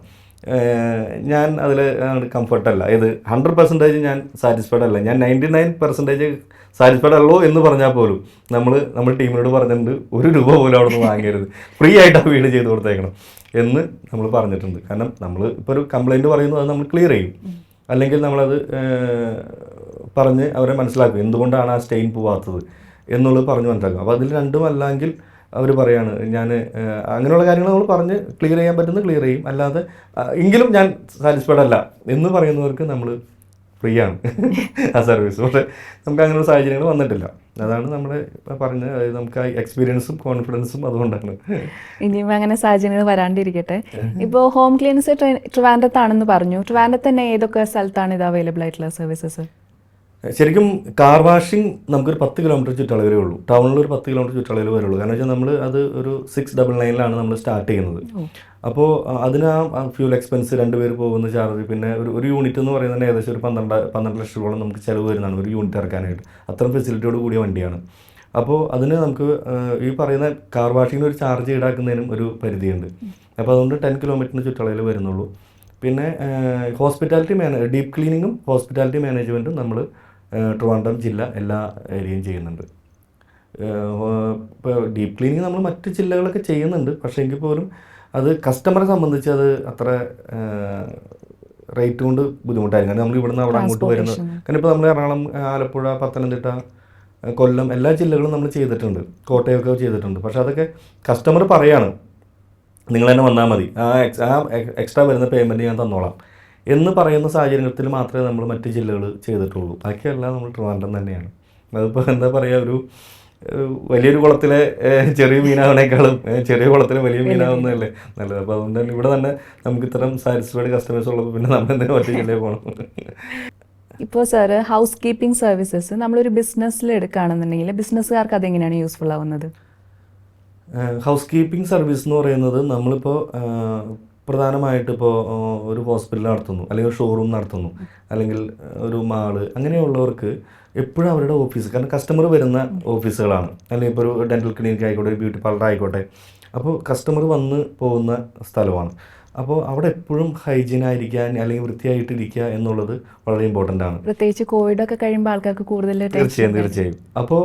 ഞാൻ അതിൽ കംഫർട്ടല്ല, ഇത് 100% ഞാൻ സാറ്റിസ്ഫൈഡ് അല്ല, ഞാൻ 99% സാറ്റിസ്ഫൈഡ് അല്ലോ എന്ന് പറഞ്ഞാൽ പോലും നമ്മൾ ടീമിനോട് പറഞ്ഞിട്ടുണ്ട്, ₹1 പോലും അവിടെ നിന്ന് വാങ്ങരുത്, ഫ്രീ ആയിട്ട് ആ വീട് ചെയ്ത് കൊടുത്തേക്കണം എന്ന് നമ്മൾ പറഞ്ഞിട്ടുണ്ട്. കാരണം നമ്മൾ ഇപ്പോൾ ഒരു കംപ്ലയിൻറ്റ് പറയുന്നത് അത് നമ്മൾ ക്ലിയർ ചെയ്യും, അല്ലെങ്കിൽ നമ്മളത് പറഞ്ഞ് അവരെ മനസ്സിലാക്കും എന്തുകൊണ്ടാണ് ആ സ്റ്റെയിൻ പോവാത്തത് എന്നുള്ളത് പറഞ്ഞ് മനസ്സിലാക്കും. അപ്പോൾ അതിൽ രണ്ടും അല്ലെങ്കിൽ അവർ പറയാണ് ഞാൻ അങ്ങനെയുള്ള കാര്യങ്ങൾ നമ്മൾ പറഞ്ഞ് ക്ലിയർ ചെയ്യാൻ പറ്റുന്ന ക്ലിയർ ചെയ്യും, അല്ലാതെ എങ്കിലും ഞാൻ സാറ്റിസ്ഫൈഡ് അല്ല എന്ന് പറയുന്നവർക്ക് നമ്മൾ ഫ്രീ ആണ് ആ സർവീസ്. പക്ഷേ നമുക്ക് അങ്ങനെയുള്ള സാഹചര്യങ്ങൾ വന്നിട്ടില്ല. അതാണ് നമ്മൾ പറഞ്ഞത്, അതായത് നമുക്ക് ആ എക്സ്പീരിയൻസും കോൺഫിഡൻസും അതുകൊണ്ടാണ്. ഇനിയും അങ്ങനെ സാഹചര്യങ്ങൾ വരാണ്ടിരിക്കട്ടെ. ഇപ്പോൾ ഹോം ക്ലീൻസ് ട്രിവാൻഡ്രത്താണെന്ന് പറഞ്ഞു. ട്രിവാൻഡ്രത്ത് തന്നെ ഏതൊക്കെ സ്ഥലത്താണ് ഇത് അവൈലബിൾ ആയിട്ടുള്ള സർവീസസ്? ശരിക്കും കാർ വാഷിംഗ് നമുക്കൊരു 10 കിലോമീറ്റർ ചുറ്റളവിലേ ഉള്ളൂ, ടൗണിൽ ഒരു 10 കിലോമീറ്റർ ചുറ്റളവിൽ വരുള്ളൂ. കാരണം വെച്ചാൽ നമ്മൾ അത് ഒരു 699 നമ്മൾ സ്റ്റാർട്ട് ചെയ്യുന്നത്. അപ്പോൾ അതിന് ആ ഫ്യൂൽ എക്സ്പെൻസ് 2 പേര് പോകുന്ന ചാർജ്, പിന്നെ ഒരു യൂണിറ്റ് എന്ന് പറയുന്നത് ഏകദേശം ഒരു 12 ലക്ഷം രൂപയോളം നമുക്ക് ചിലവ് വരുന്നതാണ് ഒരു യൂണിറ്റ് ഇറക്കാനായിട്ട്. അത്രയും ഫെസിലിറ്റിയോട് കൂടിയ വണ്ടിയാണ്. അപ്പോൾ അതിന് നമുക്ക് ഈ പറയുന്ന കാർ വാഷിങ്ങിന് ഒരു ചാർജ് ഈടാക്കുന്നതിനും ഒരു പരിധിയുണ്ട്. അപ്പോൾ അതുകൊണ്ട് 10 കിലോമീറ്ററിന് ചുറ്റളവിൽ വരുന്നുള്ളൂ. പിന്നെ ഹോസ്പിറ്റാലിറ്റി ഡീപ്പ് ക്ലീനിങ്ങും ഹോസ്പിറ്റാലിറ്റി മാനേജ്മെൻറ്റും നമ്മൾ ട്രിവാൻഡ്രം ജില്ല എല്ലാ ഏരിയയും ചെയ്യുന്നുണ്ട്. ഇപ്പോൾ ഡീപ്പ് ക്ലീനിങ് നമ്മൾ മറ്റ് ജില്ലകളൊക്കെ ചെയ്യുന്നുണ്ട്, പക്ഷേ എങ്കിൽ പോലും അത് കസ്റ്റമറെ സംബന്ധിച്ച് അത് അത്ര റേറ്റ് കൊണ്ട് ബുദ്ധിമുട്ടായിരിക്കും. കാരണം നമ്മൾ ഇവിടുന്ന് അവിടെ അങ്ങോട്ട് വരുന്നത്, കാരണം ഇപ്പോൾ നമ്മൾ എറണാകുളം, ആലപ്പുഴ, പത്തനംതിട്ട, കൊല്ലം എല്ലാ ജില്ലകളും നമ്മൾ ചെയ്തിട്ടുണ്ട്, കോട്ടയമൊക്കെ ചെയ്തിട്ടുണ്ട്. പക്ഷേ അതൊക്കെ കസ്റ്റമർ പറയാണ് നിങ്ങൾ തന്നെ വന്നാൽ മതി, ആ എക്സ്ട്രാ വരുന്ന പേയ്മെൻറ്റ് ഞാൻ തന്നോളാം എന്ന് പറയുന്ന സാഹചര്യത്തിൽ മാത്രമേ നമ്മൾ മറ്റ് ജില്ലകൾ ചെയ്തിട്ടുള്ളൂ. ബാക്കിയെല്ലാം നമ്മൾ ട്രിവാൻഡ്രം തന്നെയാണ്. അതിപ്പോൾ എന്താ പറയുക, ഒരു വലിയൊരു കുളത്തിലെ ചെറിയ മീനാവണേക്കാളും ചെറിയ കുളത്തിലെ വലിയ മീനാവുന്നതല്ലേ നല്ലത്. അപ്പോൾ അതുകൊണ്ട് തന്നെ ഇവിടെ തന്നെ നമുക്ക് ഇത്തരം സാറ്റിസ്ഫൈഡ് കസ്റ്റമേഴ്സ് ഉള്ളപ്പോൾ പിന്നെ നമ്മൾ എന്തെങ്കിലും ഒറ്റ ജില്ലയിൽ പോകണം. ഇപ്പോൾ സാർ, ഹൗസ് കീപ്പിംഗ് സർവീസസ് നമ്മളൊരു ബിസിനസ്സിൽ എടുക്കുകയാണെന്നുണ്ടെങ്കിൽ ബിസിനസ്സുകാർക്ക് അതെങ്ങനെയാണ് യൂസ്ഫുൾ ആവുന്നത്? ഹൗസ് കീപ്പിംഗ് സർവീസ് എന്ന് പറയുന്നത് നമ്മളിപ്പോൾ പ്രധാനമായിട്ട് ഇപ്പോൾ ഒരു ഹോസ്പിറ്റൽ നടത്തുന്നു, അല്ലെങ്കിൽ ഒരു ഷോറൂം നടത്തുന്നു, അല്ലെങ്കിൽ ഒരു മാള്, അങ്ങനെയുള്ളവർക്ക് എപ്പോഴും അവരുടെ ഓഫീസ്, കാരണം കസ്റ്റമർ വരുന്ന ഓഫീസുകളാണ്, അല്ലെങ്കിൽ ഇപ്പോൾ ഒരു ഡെൻറ്റൽ ക്ലിനിക്ക് ആയിക്കോട്ടെ, ഒരു ബ്യൂട്ടി പാർലർ ആയിക്കോട്ടെ, അപ്പോൾ കസ്റ്റമർ വന്ന് പോകുന്ന സ്ഥലമാണ്. അപ്പോൾ അവിടെ എപ്പോഴും ഹൈജീനായിരിക്കാൻ അല്ലെങ്കിൽ വൃത്തിയായിട്ടിരിക്കുക എന്നുള്ളത് വളരെ ഇമ്പോർട്ടൻ്റ് ആണ്. പ്രത്യേകിച്ച് കോവിഡൊക്കെ കഴിയുമ്പോൾ ആൾക്കാർക്ക് കൂടുതൽ തീർച്ചയായും. അപ്പോൾ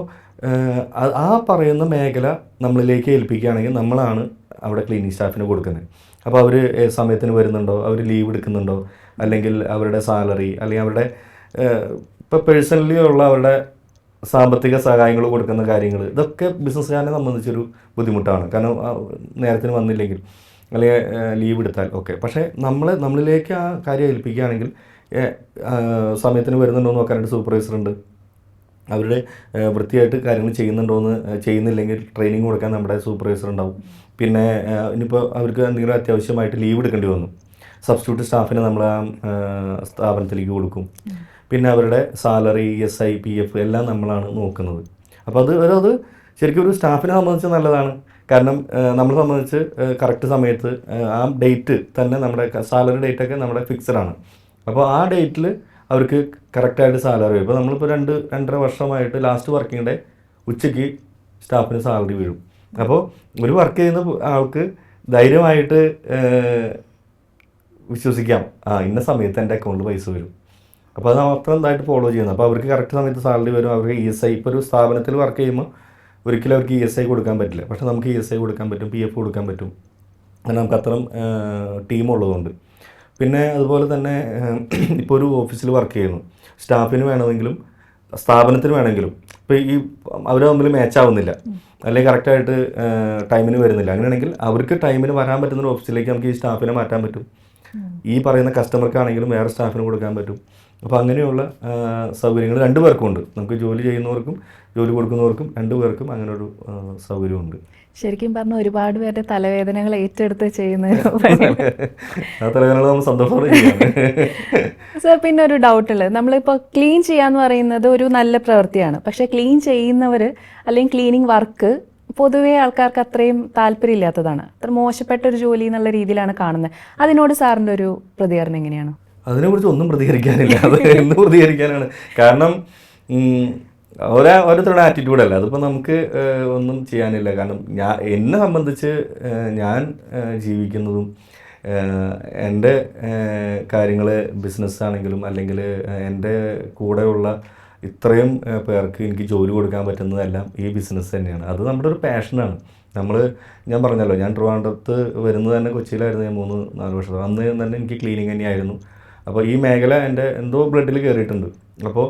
ആ പറയുന്ന മേഖല നമ്മളിലേക്ക് ഏൽപ്പിക്കുകയാണെങ്കിൽ നമ്മളാണ് അവിടെ ക്ലീനിങ് സ്റ്റാഫിന് കൊടുക്കുന്നത്. അപ്പോൾ അവർ സമയത്തിന് വരുന്നുണ്ടോ, അവർ ലീവ് എടുക്കുന്നുണ്ടോ, അല്ലെങ്കിൽ അവരുടെ സാലറി, അല്ലെങ്കിൽ അവരുടെ ഇപ്പോൾ പേഴ്സണലി ഉള്ള അവരുടെ സാമ്പത്തിക സഹായങ്ങൾ കൊടുക്കുന്ന കാര്യങ്ങൾ, ഇതൊക്കെ ബിസിനസ്സുകാരനെ സംബന്ധിച്ചൊരു ബുദ്ധിമുട്ടാണ്. കാരണം നേരത്തിന് വന്നില്ലെങ്കിൽ അല്ലെങ്കിൽ ലീവ് എടുത്താൽ ഒക്കെ. പക്ഷേ നമ്മളിലേക്ക് ആ കാര്യം ഏൽപ്പിക്കുകയാണെങ്കിൽ സമയത്തിന് വരുന്നുണ്ടോ എന്ന് നോക്കാനായിട്ട് സൂപ്പർവൈസർ ഉണ്ട്, അവരുടെ വൃത്തിയായിട്ട് കാര്യങ്ങൾ ചെയ്യുന്നില്ലെങ്കിൽ ട്രെയിനിങ് കൊടുക്കാൻ നമ്മുടെ സൂപ്പർവൈസർ ഉണ്ടാവും. പിന്നെ ഇനിയിപ്പോൾ അവർക്ക് എന്തെങ്കിലും അത്യാവശ്യമായിട്ട് ലീവ് എടുക്കേണ്ടി വന്നു, സബ്സ്റ്റിറ്റ്യൂട്ട് സ്റ്റാഫിനെ നമ്മൾ ആ സ്ഥാപനത്തിലേക്ക് കൊടുക്കും. പിന്നെ അവരുടെ സാലറി, ESI, PF എല്ലാം നമ്മളാണ് നോക്കുന്നത്. അപ്പോൾ അത് ശരിക്കും ഒരു സ്റ്റാഫിനെ സംബന്ധിച്ച് നല്ലതാണ്. കാരണം നമ്മളെ സംബന്ധിച്ച് കറക്റ്റ് സമയത്ത് ആ ഡേറ്റ് തന്നെ, നമ്മുടെ സാലറി ഡേറ്റൊക്കെ നമ്മുടെ ഫിക്സഡാണ്. അപ്പോൾ ആ ഡേറ്റിൽ അവർക്ക് കറക്റ്റായിട്ട് സാലറി വരും. ഇപ്പോൾ നമ്മളിപ്പോൾ 2-2.5 വർഷമായിട്ട് ലാസ്റ്റ് വർക്കിംഗ് ഡേ ഉച്ചയ്ക്ക് സ്റ്റാഫിന് സാലറി വീഴും. അപ്പോൾ ഒരു വർക്ക് ചെയ്യുന്ന ആൾക്ക് ധൈര്യമായിട്ട് വിശ്വസിക്കാം, ഇന്ന സമയത്ത് എൻ്റെ അക്കൗണ്ടിൽ പൈസ വരും. അപ്പോൾ അത് അത്ര ഇതായിട്ട് ഫോളോ ചെയ്യുന്നത്. അപ്പോൾ അവർക്ക് കറക്റ്റ് സമയത്ത് സാലറി വരും. അവർക്ക് ESI, ഇപ്പോൾ ഒരു സ്ഥാപനത്തിൽ വർക്ക് ചെയ്യുമ്പോൾ ഒരിക്കലും അവർക്ക് ESI കൊടുക്കാൻ പറ്റില്ല, പക്ഷേ നമുക്ക് ESI കൊടുക്കാൻ പറ്റും, PF കൊടുക്കാൻ പറ്റും. അങ്ങനെ നമുക്ക് അത്രയും ടീമുള്ളതുകൊണ്ട്. പിന്നെ അതുപോലെ തന്നെ ഇപ്പോൾ ഒരു ഓഫീസിൽ വർക്ക് ചെയ്യുന്നു, സ്റ്റാഫിന് വേണമെങ്കിലും സ്ഥാപനത്തിന് വേണമെങ്കിലും ഇപ്പോൾ ഈ അവർ തമ്മിൽ മാച്ചാവുന്നില്ല, അല്ലെങ്കിൽ കറക്റ്റായിട്ട് ടൈമിന് വരുന്നില്ല. അങ്ങനെയാണെങ്കിൽ അവർക്ക് ടൈമിന് വരാൻ പറ്റുന്ന ഒരു ഓഫീസിലേക്ക് നമുക്ക് ഈ സ്റ്റാഫിനെ മാറ്റാൻ പറ്റും. ഈ പറയുന്ന കസ്റ്റമർക്കാണെങ്കിലും വേറെ സ്റ്റാഫിന് കൊടുക്കാൻ പറ്റും. അപ്പോൾ അങ്ങനെയുള്ള സൗകര്യങ്ങൾ 2 പേർക്കും ഉണ്ട്. നമുക്ക് ജോലി ചെയ്യുന്നവർക്കും ജോലി കൊടുക്കുന്നവർക്കും 2 പേർക്കും അങ്ങനെ ഒരു സൗകര്യമുണ്ട്. ശരിക്കും പറഞ്ഞാൽ ഒരുപാട് പേരുടെ തലവേദനകൾ ഏറ്റെടുത്ത് ചെയ്യുന്ന ആ തലവേദനകൾ നമ്മൾ സന്തോഷത്തോടെ ചെയ്യാം. സർ, പിന്നെ ഒരു ഡൗട്ടുള്ളത്, നമ്മളിപ്പോൾ ക്ലീൻ ചെയ്യാന്ന് പറയുന്നത് ഒരു നല്ല പ്രവൃത്തിയാണ്, പക്ഷേ ക്ലീൻ ചെയ്യുന്നവർ അല്ലെങ്കിൽ ക്ലീനിങ് വർക്ക് പൊതുവേ ആൾക്കാർക്ക് അത്രയും താല്പര്യമില്ലാത്തതാണ്, അത്ര മോശപ്പെട്ട ഒരു ജോലി എന്നുള്ള രീതിയിലാണ് കാണുന്നത്. അതിനോട് സാറിൻ്റെ ഒരു പ്രതികരണം എങ്ങനെയാണ്? അതിനെക്കുറിച്ച് ഒന്നും പ്രതികരിക്കാനില്ല. അത് എന്ത് പ്രതികരിക്കാനാണ്? കാരണം ഓരോരുത്തരുടെ ആറ്റിറ്റ്യൂഡല്ല, അതിപ്പോൾ നമുക്ക് ഒന്നും ചെയ്യാനില്ല. കാരണം എന്നെ സംബന്ധിച്ച് ഞാൻ ജീവിക്കുന്നതും എൻ്റെ കാര്യങ്ങൾ ബിസിനസ്സാണെങ്കിലും അല്ലെങ്കിൽ എൻ്റെ കൂടെയുള്ള ഇത്രയും പേർക്ക് എനിക്ക് ജോലി കൊടുക്കാൻ പറ്റുന്നതെല്ലാം ഈ ബിസിനസ് തന്നെയാണ്. അത് നമ്മുടെ ഒരു പാഷനാണ്. ഞാൻ പറഞ്ഞല്ലോ, ഞാൻ ട്രിവാൻഡ്രത്ത് വരുന്നത് തന്നെ കൊച്ചിയിലായിരുന്നു. ഞാൻ 3-4 വർഷം അന്ന് തന്നെ എനിക്ക് ക്ലീനിങ് തന്നെയായിരുന്നു. അപ്പോൾ ഈ മേഖല എൻ്റെ എന്തോ ബ്ലഡിൽ കയറിയിട്ടുണ്ട്. അപ്പോൾ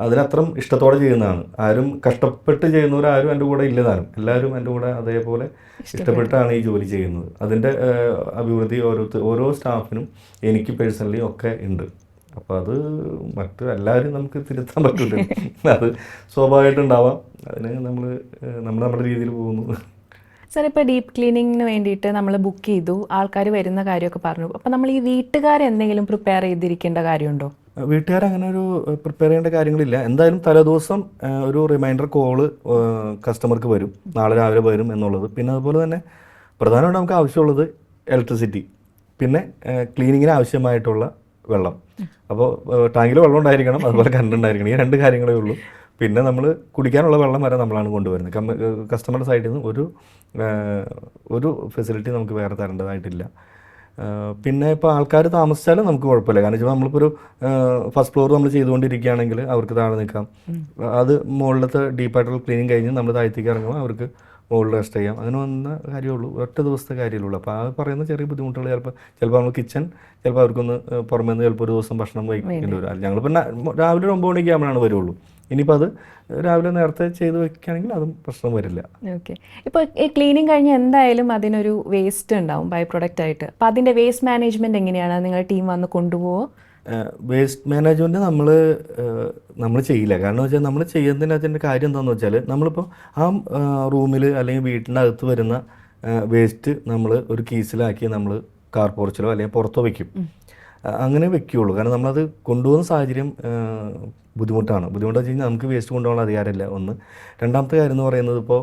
അതിനത്രം ഇഷ്ടത്തോടെ ചെയ്യുന്നതാണ്. ആരും കഷ്ടപ്പെട്ട് ചെയ്യുന്നവരാരും എൻ്റെ കൂടെ ഇല്ലതാനും, എല്ലാവരും എൻ്റെ കൂടെ അതേപോലെ ഇഷ്ടപ്പെട്ടാണ് ഈ ജോലി ചെയ്യുന്നത്. അതിൻ്റെ അഭിവൃദ്ധി ഓരോ സ്റ്റാഫിനും എനിക്ക് പേഴ്സണലി ഒക്കെ ഉണ്ട്. അപ്പോൾ അത് മറ്റ് എല്ലാവരും നമുക്ക് തിരുത്താൻ പറ്റില്ല, അത് സ്വാഭാവികമായിട്ടുണ്ടാവാം. അതിന് നമ്മൾ നമ്മുടെ രീതിയിൽ പോകുന്നു. സാർ, ഇപ്പോൾ ഡീപ്പ് ക്ലീനിങ്ങിന് വേണ്ടിയിട്ട് നമ്മൾ ബുക്ക് ചെയ്തു, ആൾക്കാർ വരുന്ന കാര്യമൊക്കെ പറഞ്ഞു. അപ്പോൾ നമ്മൾ ഈ വീട്ടുകാരെന്തെങ്കിലും പ്രിപ്പയർ ചെയ്തിരിക്കേണ്ട കാര്യമുണ്ടോ? വീട്ടുകാരങ്ങനെ ഒരു പ്രിപ്പയർ ചെയ്യേണ്ട കാര്യങ്ങളില്ല. എന്തായാലും തലേദിവസം ഒരു റിമൈൻഡർ കോള് കസ്റ്റമർക്ക് വരും, നാളെ രാവിലെ വരും എന്നുള്ളത്. പിന്നെ അതുപോലെ തന്നെ പ്രധാനമായിട്ട് നമുക്ക് ആവശ്യമുള്ളത് ഇലക്ട്രിസിറ്റി, പിന്നെ ക്ലീനിങ്ങിന് ആവശ്യമായിട്ടുള്ള വെള്ളം. അപ്പോൾ ടാങ്കിൽ വെള്ളം ഉണ്ടായിരിക്കണം, അതുപോലെ കറണ്ട് ഉണ്ടായിരിക്കണം. ഈ 2 കാര്യങ്ങളേ ഉള്ളൂ. പിന്നെ നമ്മൾ കുടിക്കാനുള്ള വെള്ളം വരെ നമ്മളാണ് കൊണ്ടുവരുന്നത്. കസ്റ്റമറുടെ സൈഡിൽ നിന്ന് ഒരു ഫെസിലിറ്റി നമുക്ക് വേറെ തരേണ്ടതായിട്ടില്ല. പിന്നെ ഇപ്പോൾ ആൾക്കാർ താമസിച്ചാലും നമുക്ക് കുഴപ്പമില്ല. കാരണം വെച്ചാൽ നമ്മളിപ്പോൾ ഒരു ഫസ്റ്റ് ഫ്ലോർ നമ്മൾ ചെയ്തുകൊണ്ടിരിക്കുകയാണെങ്കിൽ അവർക്ക് താഴെ നിൽക്കാം. അത് മുകളിലത്തെ ഡീപ്പായിട്ടുള്ള ക്ലീനിങ് കഴിഞ്ഞ് നമ്മൾ താഴത്തേക്ക് ഇറങ്ങുമ്പോൾ അവർക്ക് മുകളിൽ റെസ്റ്റ് ചെയ്യാം. അങ്ങനെ വന്ന കാര്യമുള്ളൂ, ഒറ്റ ദിവസത്തെ കാര്യമുള്ളൂ. അപ്പോൾ ആ പറയുന്ന ചെറിയ ബുദ്ധിമുട്ടുകൾ ചിലപ്പോൾ നമ്മൾ കിച്ചൺ ചിലപ്പോൾ അവർക്കൊന്ന് പുറമേ നിന്ന് ചിലപ്പോൾ ഒരു ദിവസം ഭക്ഷണം കഴിക്കേണ്ടി വരും. ഞങ്ങളിപ്പോൾ രാവിലെ 9 മണിക്ക് ആകുമ്പോഴാണ് വരുള്ളൂ. ഇനിയിപ്പോൾ അത് രാവിലെ നേരത്തെ ചെയ്ത് വെക്കുകയാണെങ്കിൽ അതും പ്രശ്നം വരില്ല. ഓക്കെ. ഇപ്പോൾ ഈ ക്ലീനിങ് കഴിഞ്ഞ് എന്തായാലും അതിനൊരു വേസ്റ്റ് ഉണ്ടാവും ബൈ പ്രൊഡക്റ്റ് ആയിട്ട്. അപ്പോൾ അതിൻ്റെ വേസ്റ്റ് മാനേജ്മെൻറ്റ് എങ്ങനെയാണ്? നിങ്ങളുടെ ടീം വന്ന് കൊണ്ടുപോകുമോ? വേസ്റ്റ് മാനേജ്മെൻറ്റ് നമ്മൾ ചെയ്യില്ല. കാരണം വെച്ചാൽ നമ്മൾ ചെയ്യുന്നതിനകത്തിൻ്റെ കാര്യം എന്താണെന്ന് വെച്ചാൽ നമ്മളിപ്പോൾ ആ റൂമിൽ അല്ലെങ്കിൽ വീട്ടിൻ്റെ അകത്ത് വരുന്ന വേസ്റ്റ് നമ്മൾ ഒരു കീസിലാക്കി നമ്മൾ കാർ പോർച്ചിലോ അല്ലെങ്കിൽ പുറത്തോ വയ്ക്കും. അങ്ങനെ വെക്കുകയുള്ളൂ. കാരണം നമ്മളത് കൊണ്ടുപോകുന്ന സാഹചര്യം ബുദ്ധിമുട്ടെന്ന് വെച്ച് കഴിഞ്ഞാൽ നമുക്ക് വേസ്റ്റ് കൊണ്ടുപോകാനുള്ള അധികാരമില്ല ഒന്ന്. രണ്ടാമത്തെ കാര്യം എന്ന് പറയുന്നത്, ഇപ്പോൾ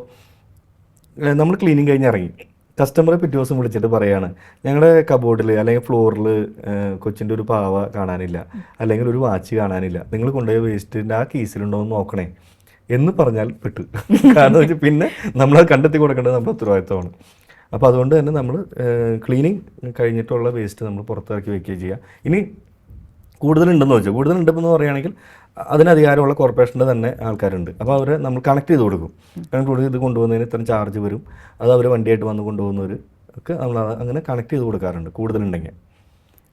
നമ്മൾ ക്ലീനിങ് കഴിഞ്ഞ് ഇറങ്ങി, കസ്റ്റമറെ പിറ്റേ ദിവസം വിളിച്ചിട്ട് പറയാണ് ഞങ്ങളുടെ കബോർഡിൽ അല്ലെങ്കിൽ ഫ്ലോറിൽ കൊച്ചിൻ്റെ ഒരു പാവ കാണാനില്ല, അല്ലെങ്കിൽ ഒരു വാച്ച് കാണാനില്ല, നിങ്ങൾ കൊണ്ടുപോയ വേസ്റ്റിൻ്റെ ആ കീസിലുണ്ടോ എന്ന് നോക്കണേ എന്ന് പറഞ്ഞാൽ പെട്ടു. കാരണം വെച്ചാൽ പിന്നെ നമ്മളത് കണ്ടെത്തി കൊടുക്കേണ്ടത് നമ്മുടെ ഉത്തരവാദിത്തമാണ്. അപ്പോൾ അതുകൊണ്ട് തന്നെ നമ്മൾ ക്ലീനിങ് കഴിഞ്ഞിട്ടുള്ള വേസ്റ്റ് നമ്മൾ പുറത്തിറക്കി വയ്ക്കുകയും ചെയ്യുക. ഇനി കൂടുതലുണ്ടെന്ന് പറയുകയാണെങ്കിൽ അതിന് അധികാരമുള്ള കോർപ്പറേഷൻ്റെ തന്നെ ആൾക്കാരുണ്ട്. അപ്പോൾ അവരെ നമ്മൾ കണക്ട് ചെയ്ത് കൊടുക്കും. ഇത് കൊണ്ടുപോകുന്നതിന് ഇത്രയും ചാർജ് വരും, അത് അവർ വണ്ടിയായിട്ട് വന്ന് കൊണ്ടുപോകുന്നവർ ഒക്കെ നമ്മൾ അങ്ങനെ കണക്ട് ചെയ്ത് കൊടുക്കാറുണ്ട്. കൂടുതലുണ്ടെങ്കിൽ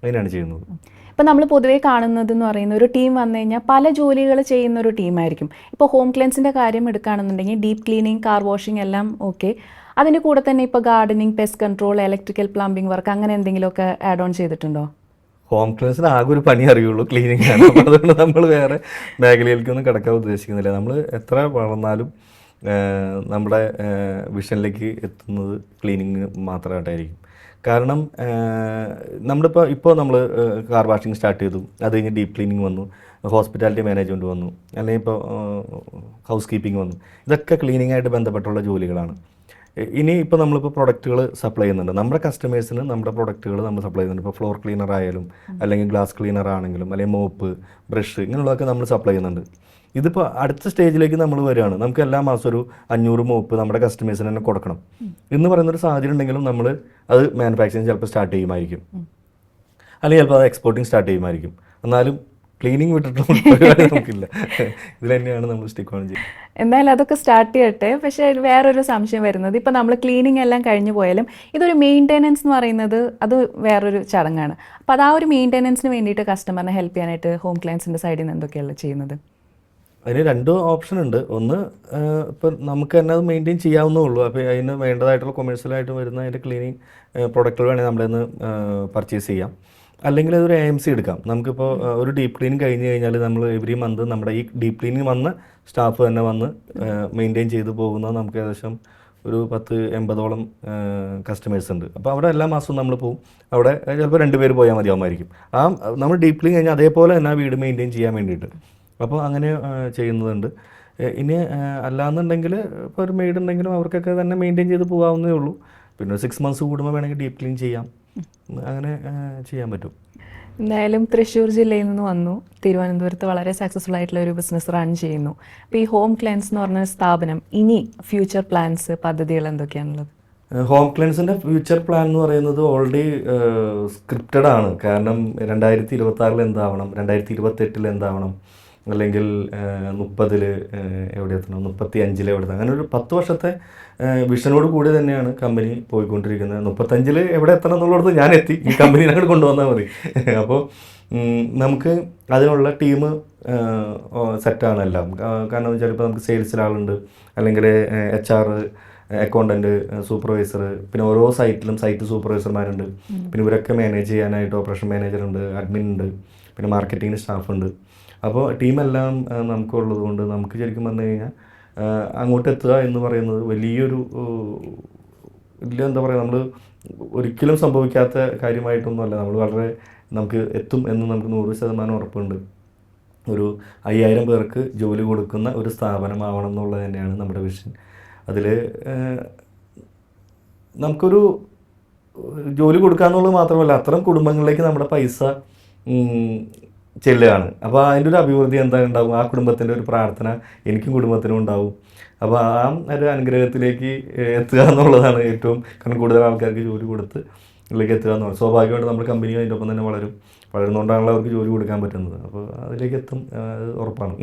അങ്ങനെയാണ് ചെയ്യുന്നത്. ഇപ്പം നമ്മൾ പൊതുവേ കാണുന്നതെന്ന് പറയുന്ന ഒരു ടീം വന്നു കഴിഞ്ഞാൽ പല ജോലികൾ ചെയ്യുന്ന ഒരു ടീമായിരിക്കും. ഇപ്പോൾ ഹോം ക്ലീൻസിൻ്റെ കാര്യം എടുക്കുകയാണെന്നുണ്ടെങ്കിൽ ഡീപ്പ് ക്ലീനിങ്, കാർ വാഷിംഗ് എല്ലാം ഓക്കെ. അതിൻ്റെ കൂടെ തന്നെ ഇപ്പോൾ gardening, pest control, electrical, plumbing work അങ്ങനെ എന്തെങ്കിലുമൊക്കെ ആഡ് ഓൺ ചെയ്തിട്ടുണ്ടോ? ഹോം ക്ലീൻസിന് ആകെ ഒരു പണി അറിയുള്ളൂ, ക്ലീനിങ് ആണ്. അപ്പോൾ അതുകൊണ്ട് നമ്മൾ വേറെ മേഖലയിലേക്കൊന്നും കിടക്കാൻ ഉദ്ദേശിക്കുന്നില്ല. നമ്മൾ എത്ര വളർന്നാലും നമ്മുടെ വിഷനിലേക്ക് എത്തുന്നത് ക്ലീനിങ് മാത്രമായിട്ടായിരിക്കും. കാരണം ഇപ്പോൾ നമ്മൾ കാർ വാഷിംഗ് സ്റ്റാർട്ട് ചെയ്തു, അത് കഴിഞ്ഞ് ഡീപ്പ് ക്ലീനിങ് വന്നു, ഹോസ്പിറ്റാലിറ്റി മാനേജ്മെൻറ്റ് വന്നു, അല്ലെങ്കിൽ ഇപ്പോൾ ഹൗസ് കീപ്പിംഗ് വന്നു. ഇതൊക്കെ ക്ലീനിങ്ങായിട്ട് ബന്ധപ്പെട്ടുള്ള ജോലികളാണ്. ഇനി ഇപ്പോൾ നമ്മളിപ്പോൾ പ്രൊഡക്റ്റുകൾ സപ്ലൈ ചെയ്യുന്നുണ്ട്, നമ്മുടെ കസ്റ്റമേഴ്സിന് നമ്മുടെ പ്രൊഡക്റ്റുകൾ നമ്മൾ സപ്ലൈ ചെയ്യുന്നുണ്ട്. ഇപ്പോൾ ഫ്ലോർ ക്ലീനർ ആയാലും അല്ലെങ്കിൽ ഗ്ലാസ് ക്ലീനർ ആണെങ്കിലും അല്ലെങ്കിൽ മോപ്പ്, ബ്രഷ്, ഇങ്ങനെയുള്ളതൊക്കെ നമ്മൾ സപ്ലൈ ചെയ്യുന്നുണ്ട്. ഇതിപ്പോൾ അടുത്ത സ്റ്റേജിലേക്ക് നമ്മൾ വരികയാണ്. നമുക്ക് എല്ലാ മാസം ഒരു 500 മോപ്പ് നമ്മുടെ കസ്റ്റമേഴ്സിന് തന്നെ കൊടുക്കണം എന്ന് പറയുന്നൊരു സാഹചര്യം ഉണ്ടെങ്കിലും നമ്മൾ അത് മാനുഫാക്ചറിങ് ചിലപ്പോൾ സ്റ്റാർട്ട് ചെയ്യുമായിരിക്കും, അല്ലെങ്കിൽ ചിലപ്പോൾ അത് എക്സ്പോർട്ടിങ് സ്റ്റാർട്ട് ചെയ്യുമായിരിക്കും. എന്നാലും ക്ലീനിങ് വിട്ടിട്ട് നമുക്കില്ല. ഇതിൽ തന്നെയാണ് നമ്മൾ സ്റ്റിക്ക് ഓൺ ചെയ്യുന്നത്. എന്തായാലും അതൊക്കെ സ്റ്റാർട്ട് ചെയ്യട്ടെ. പക്ഷേ വേറൊരു സംശയം വരുന്നത്, ഇപ്പോൾ നമ്മൾ ക്ലീനിങ് എല്ലാം കഴിഞ്ഞു പോയാലും ഇതൊരു മെയിൻ്റെനൻസ് എന്ന് പറയുന്നത് അത് വേറൊരു ചടങ്ങാണ്. അപ്പോൾ അത് ആ ഒരു മെയിൻ്റെനൻസിന് വേണ്ടിയിട്ട് കസ്റ്റമറിനെ ഹെൽപ്പ് ചെയ്യാനായിട്ട് ഹോം ക്ലയൻസിൻ്റെ സൈഡിൽ നിന്ന് എന്തൊക്കെയാണ് ചെയ്യുന്നത്? അതിന് 2 ഓപ്ഷൻ ഉണ്ട്. ഒന്ന്, ഇപ്പോൾ നമുക്ക് തന്നെ അത് മെയിൻറ്റെയിൻ ചെയ്യാവുന്നേ ഉള്ളൂ. അപ്പോൾ അതിന് വേണ്ടതായിട്ടുള്ള കൊമേഴ്സ്യലായിട്ട് വരുന്ന അതിൻ്റെ ക്ലീനിങ് പ്രൊഡക്റ്റുകൾ വേണമെങ്കിൽ നമ്മളിന്ന് പർച്ചേസ് ചെയ്യാം. അല്ലെങ്കിൽ അതൊരു AMC എടുക്കാം. നമുക്കിപ്പോൾ ഒരു ഡീപ്പ് ക്ലീനിങ് കഴിഞ്ഞ് കഴിഞ്ഞാൽ നമ്മൾ എവറി മന്ത് നമ്മുടെ ഈ ഡീപ്പ് ക്ലീനിങ് വന്ന സ്റ്റാഫ് തന്നെ വന്ന് മെയിൻറ്റെയിൻ ചെയ്ത് പോകുന്നത് നമുക്ക് ഏകദേശം ഒരു 10-80ഓളം കസ്റ്റമേഴ്സ് ഉണ്ട്. അപ്പോൾ അവിടെ എല്ലാ മാസവും നമ്മൾ പോകും. അവിടെ ചിലപ്പോൾ 2 പേര് പോയാൽ മതിയാവുമായിരിക്കും. നമ്മൾ ഡീപ്പ് ക്ലീൻ കഴിഞ്ഞാൽ അതേപോലെ തന്നെ ആ വീട് മെയിൻറ്റെയിൻ ചെയ്യാൻ വേണ്ടിയിട്ട്. അപ്പോൾ അങ്ങനെ ചെയ്യുന്നതുണ്ട്. ഇനി അല്ലാന്നുണ്ടെങ്കിൽ ഇപ്പോൾ ഒരു മെയ്ഡ് ഉണ്ടെങ്കിലും അവർക്കൊക്കെ തന്നെ മെയിൻറ്റെയിൻ ചെയ്ത് പോകാവുന്നേ ഉള്ളൂ. പിന്നെ 6 മന്ത്സ് കൂടുമ്പോൾ വേണമെങ്കിൽ ഡീപ്പ് ക്ലീൻ ചെയ്യാം, അങ്ങനെ ചെയ്യാൻ പറ്റും. എന്തായാലും തൃശ്ശൂർ ജില്ലയിൽ നിന്ന് വന്നു, തിരുവനന്തപുരത്ത് വളരെ സക്സസ്ഫുൾ ആയിട്ടുള്ള ഒരു ബിസിനസ് റൺ ചെയ്യുന്നു. അപ്പോൾ ഈ ഹോം ക്ലീൻസ് എന്ന് പറഞ്ഞ സ്ഥാപനം ഇനി ഫ്യൂച്ചർ പ്ലാൻസ്, പദ്ധതികൾ എന്തൊക്കെയാണുള്ളത്? ഹോം ക്ലീൻസിൻ്റെ ഫ്യൂച്ചർ പ്ലാൻ എന്ന് പറയുന്നത് ഓൾറെഡി സ്ക്രിപ്റ്റഡ് ആണ്. കാരണം 2026 എന്താവണം, 2028 എന്താവണം, അല്ലെങ്കിൽ 30 എവിടെ എത്തണം, 35 എവിടെ എത്തണം, അങ്ങനെ ഒരു 10 വർഷത്തെ വിഷനോട് കൂടി തന്നെയാണ് കമ്പനി പോയിക്കൊണ്ടിരിക്കുന്നത്. 35 എവിടെ എത്തണം എന്നുള്ളത് ഞാൻ എത്തി, ഈ കമ്പനി അങ്ങോട്ട് കൊണ്ടുവന്നാൽ മതി. അപ്പോൾ നമുക്ക് അതിനുള്ള ടീം സെറ്റാണ് എല്ലാം. കാരണം എന്ന് വെച്ചാൽ ഇപ്പോൾ നമുക്ക് സെയിൽസിലാളുണ്ട്, അല്ലെങ്കിൽ HR, അക്കൗണ്ടൻറ്റ്, സൂപ്പർവൈസർ, പിന്നെ ഓരോ സൈറ്റിലും സൈറ്റ് സൂപ്പർവൈസർമാരുണ്ട്. പിന്നെ ഇവരൊക്കെ മാനേജ് ചെയ്യാനായിട്ട് ഓപ്പറേഷൻ മാനേജറുണ്ട്, അഡ്മിൻ ഉണ്ട്, പിന്നെ മാർക്കറ്റിംഗ് സ്റ്റാഫുണ്ട്. അപ്പോൾ ടീമെല്ലാം നമുക്കുള്ളത് കൊണ്ട് നമുക്ക് ശരിക്കും പറഞ്ഞു കഴിഞ്ഞാൽ അങ്ങോട്ട് എത്തുക എന്ന് പറയുന്നത് വലിയൊരു എന്താ പറയുക, നമ്മൾ ഒരിക്കലും സംഭവിക്കാത്ത കാര്യമായിട്ടൊന്നുമല്ല. നമ്മൾ വളരെ നമുക്ക് എത്തും എന്ന് നമുക്ക് 100% ഉറപ്പുണ്ട്. ഒരു 5000 പേർക്ക് ജോലി കൊടുക്കുന്ന ഒരു സ്ഥാപനമാവണം എന്നുള്ളത് തന്നെയാണ് നമ്മുടെ വിഷൻ. അതിൽ നമുക്കൊരു ജോലി കൊടുക്കുക എന്നുള്ളത് മാത്രമല്ല, അത്തരം കുടുംബങ്ങളിലേക്ക് നമ്മുടെ പൈസ ചെല്ലുകയാണ്. അപ്പോൾ അതിൻ്റെ ഒരു അഭിവൃദ്ധി എന്താ ഉണ്ടാവും, ആ കുടുംബത്തിൻ്റെ ഒരു പ്രാർത്ഥന എനിക്കും കുടുംബത്തിനും ഉണ്ടാവും. അപ്പോൾ ആ ഒരു അനുഗ്രഹത്തിലേക്ക് എത്തുക എന്നുള്ളതാണ് ഏറ്റവും, കാരണം കൂടുതൽ ആൾക്കാർക്ക് ജോലി കൊടുത്ത് ഇതിലേക്ക് എത്തുക എന്നുള്ളത്. സ്വാഭാവികമായിട്ട് നമ്മുടെ കമ്പനി അതിൻ്റെ ഒപ്പം തന്നെ വളരുന്നതുകൊണ്ടാണല്ലോ അവർക്ക് ജോലി കൊടുക്കാൻ പറ്റുന്നത്. അപ്പോൾ അതിലേക്ക് എത്തും, അത് ഉറപ്പാണ്.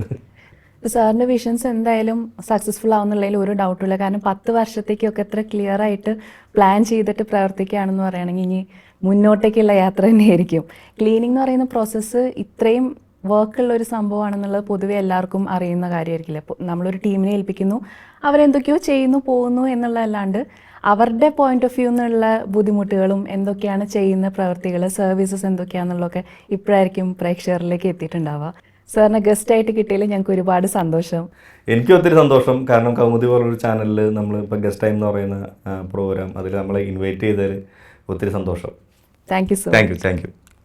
സാറിൻ്റെ വിഷൻസ് എന്തായാലും സക്സസ്ഫുൾ ആവുന്നുള്ളതിൽ ഒരു ഡൗട്ടില്ല. കാരണം 10 വർഷത്തേക്കൊക്കെ എത്ര ക്ലിയർ ആയിട്ട് പ്ലാൻ ചെയ്തിട്ട് പ്രവർത്തിക്കുകയാണെന്ന് പറയുകയാണെങ്കിൽ ഇനി മുന്നോട്ടേക്കുള്ള യാത്ര തന്നെയായിരിക്കും. ക്ലീനിങ് എന്ന് പറയുന്ന പ്രോസസ്സ് ഇത്രയും വർക്കുള്ള ഒരു സംഭവമാണെന്നുള്ളത് പൊതുവെ എല്ലാവർക്കും അറിയുന്ന കാര്യമായിരിക്കില്ല. അപ്പോൾ നമ്മളൊരു ടീമിനെ ഏൽപ്പിക്കുന്നു, അവരെന്തൊക്കെയോ ചെയ്യുന്നു പോകുന്നു എന്നുള്ളതല്ലാണ്ട് അവരുടെ പോയിന്റ് ഓഫ് വ്യൂ എന്നുള്ള ബുദ്ധിമുട്ടുകളും എന്തൊക്കെയാണ് ചെയ്യുന്ന പ്രവൃത്തികൾ, സർവീസസ് എന്തൊക്കെയാണെന്നുള്ളതൊക്കെ ഇപ്പോഴായിരിക്കും പ്രേക്ഷകരിലേക്ക് എത്തിയിട്ടുണ്ടാവുക. സാറിനെ ഗസ്റ്റായിട്ട് കിട്ടിയതിൽ ഞങ്ങൾക്ക് ഒരുപാട് സന്തോഷം. എനിക്കും ഒത്തിരി സന്തോഷം. കാരണം കൗമുദി പോലൊരു ചാനലിൽ നമ്മളിപ്പോൾ ഗസ്റ്റ് ടൈം എന്ന് പറയുന്ന പ്രോഗ്രാം അതിൽ നമ്മളെ ഇൻവൈറ്റ് ചെയ്തതിൽ ഒത്തിരി സന്തോഷം. Thank you sir. Thank you.